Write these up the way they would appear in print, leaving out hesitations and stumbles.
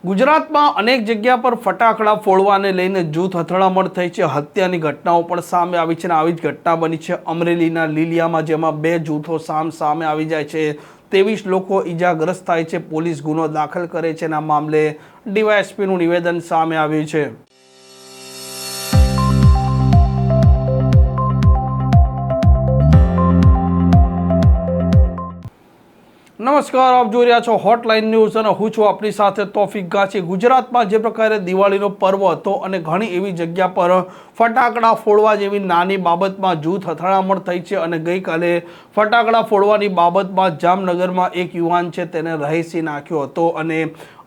ગુજરાતમાં અનેક જગ્યા પર ફટાકડા ફોડવાને લઈને જૂથ અથડામણ થઈ છે. હત્યાની ઘટનાઓ પણ સામે આવી છે અને આવી જ ઘટના બની છે અમરેલીના લીલિયામાં, જેમાં બે જૂથો સામે આવી જાય છે. 23 લોકો ઈજાગ્રસ્ત થાય છે. પોલીસ ગુનો દાખલ કરે છે અને આ મામલે ડીવાયએસપીનું નિવેદન સામે આવ્યું છે. નમસ્કાર, આપ જોઈ રહ્યા છો હોટલાઇન ન્યૂઝ અને હું છું આપની સાથે તોફિક ગાચી. ગુજરાતમાં જે પ્રકારે દિવાળીનો પર્વ હતો અને ઘણી એવી જગ્યા પર ફટાકડા ફોડવા જેવી નાની બાબતમાં જૂથ અથડામણ થઈ છે અને ગઈકાલે ફટાકડા ફોડવાની બાબતમાં જામનગરમાં એક યુવાન છે તેને રહીસી નાખ્યો હતો અને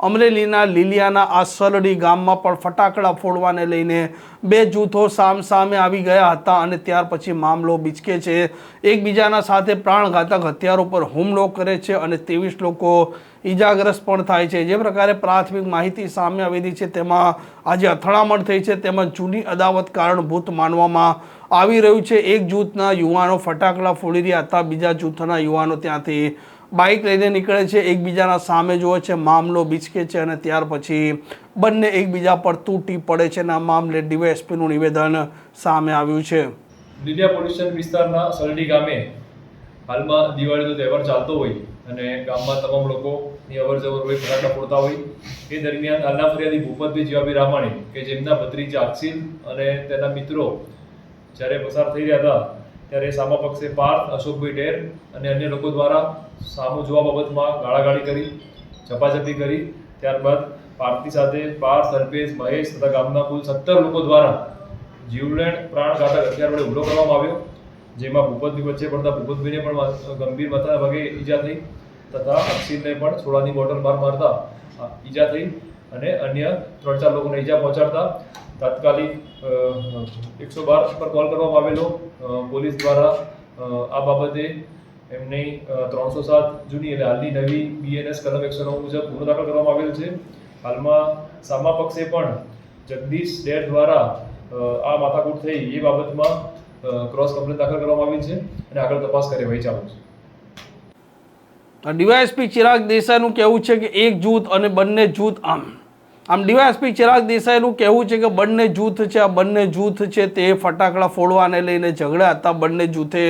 અમરેલીના લીલિયાના આ સરડી ગામમાં પણ ફટાકડા ફોડવાને લઈને બે જૂથો સામે આવી ગયા હતા અને ત્યાર પછી મામલો બીચકે છે. એકબીજાના સાથે પ્રાણઘાતક હથિયારો પર હુમલો કરે છે અને 23 લોકો ઈજાગ્રસ્ત પણ થાય છે. જે પ્રકારે પ્રાથમિક માહિતી સામે આવેલી છે તેમાં આજે અથડામણ થઈ છે, તેમાં જૂની અદાવત કારણભૂત માનવામાં આવી રહ્યું છે. એક જૂથના યુવાનો ફટાકડા ફોડી રહ્યા હતા, બીજા જૂથના યુવાનો ત્યાંથી બાઇક લઈને નીકળે છે, એકબીજાના સામે જોવે છે, મામલો બીચકે છે અને ત્યાર પછી બંને એકબીજા પર તૂટી પડે છે અને આ મામલે ડીવાયએસપીનું નિવેદન સામે આવ્યું છે. લીલિયા પોલીસ સ્ટેશન વિસ્તારના સરડી ગામે હાલમાં દિવાળીનો તહેવાર ચાલતો હોય અને ગામમાં તમામ લોકોની અવરજવર હોય, ફટાકડા ફોડતા હોય. એ દરમિયાન હાલના ફરિયાદી ભૂપતભાઈ જીવાભાઈ રામાણી કે જેમના ભત્રીજા અક્ષિલ અને તેના મિત્રો જ્યારે પસાર થઈ રહ્યા હતા ત્યારે સામા પક્ષે પાર્થ, અશોકભાઈ ઢેર અને અન્ય લોકો દ્વારા સામું જોવા બાબતમાં ગાળાગાળી કરી, ઝપાઝપી કરી. ત્યારબાદ પાર્થની સાથે પાર્થ, અલ્પેશ, મહેશ તથા ગામના કુલ 17 લોકો દ્વારા જીવલેણ પ્રાણઘાતક હથિયાર વડે હુમલો કરવામાં આવ્યો, જેમાં ભૂપતભાઈ વચ્ચે પડતા ભૂપતભાઈને પણ ગંભીર માથાના ભાગે ઈજા થઈ તથા અક્ષિલને પણ સોડાની બોટલ માર મારતા ઈજા થઈ અને અન્ય 3-4 લોકોને ઈજા પહોંચાડતા તાત્કાલિક 112 પર કોલ કરવામાં આવેલો. પોલીસ દ્વારા આ બાબતે એમની 307 જૂની એટલે હાલની નવી BNS કલમ 109 મુજબ ગુનો દાખલ કરવામાં આવેલ છે. હાલમાં સામા પક્ષે પણ જગદીશ ડેર દ્વારા આ માથાકૂટ થઈ એ બાબતમાં ક્રોસ કમ્પ્લેન દાખલ કરવામાં આવી છે અને આગળ તપાસ કાર્યવાહી ચાલુ છે. ડીવાયએસપી ચિરાગ દેસાઈનું કહેવું છે કે એક જૂથ અને બંને જૂથ આમ ડીવાયએસપી ચિરાગ દેસાઈનું કહેવું છે કે બંને જૂથ છે, આ બંને જૂથ છે તે ફટાકડા ફોડવાને લઈને ઝઘડ્યા હતા. બંને જૂથે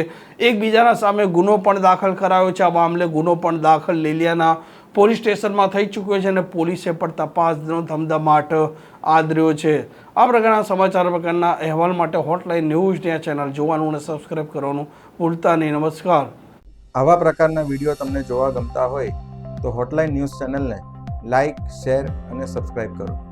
એકબીજાના સામે ગુનો પણ દાખલ કરાયો છે. આ મામલે ગુનો પણ દાખલ લીલિયાના પોલીસ સ્ટેશનમાં થઈ ચૂક્યો છે અને પોલીસે પણ તપાસનો ધમધમાટ આદર્યો છે. આ પ્રકારના સમાચાર પ્રકારના અહેવાલ માટે હોટલાઇન ન્યૂઝની આ ચેનલ જોવાનું અને સબસ્ક્રાઈબ કરવાનું ભૂલતા નહીં. નમસ્કાર. આવા પ્રકારના વિડીયો તમને જોવા ગમતા હોય તો હોટલાઇન ન્યૂઝ ચેનલને લાઇક, શેર અને સબસ્ક્રાઈબ કરો.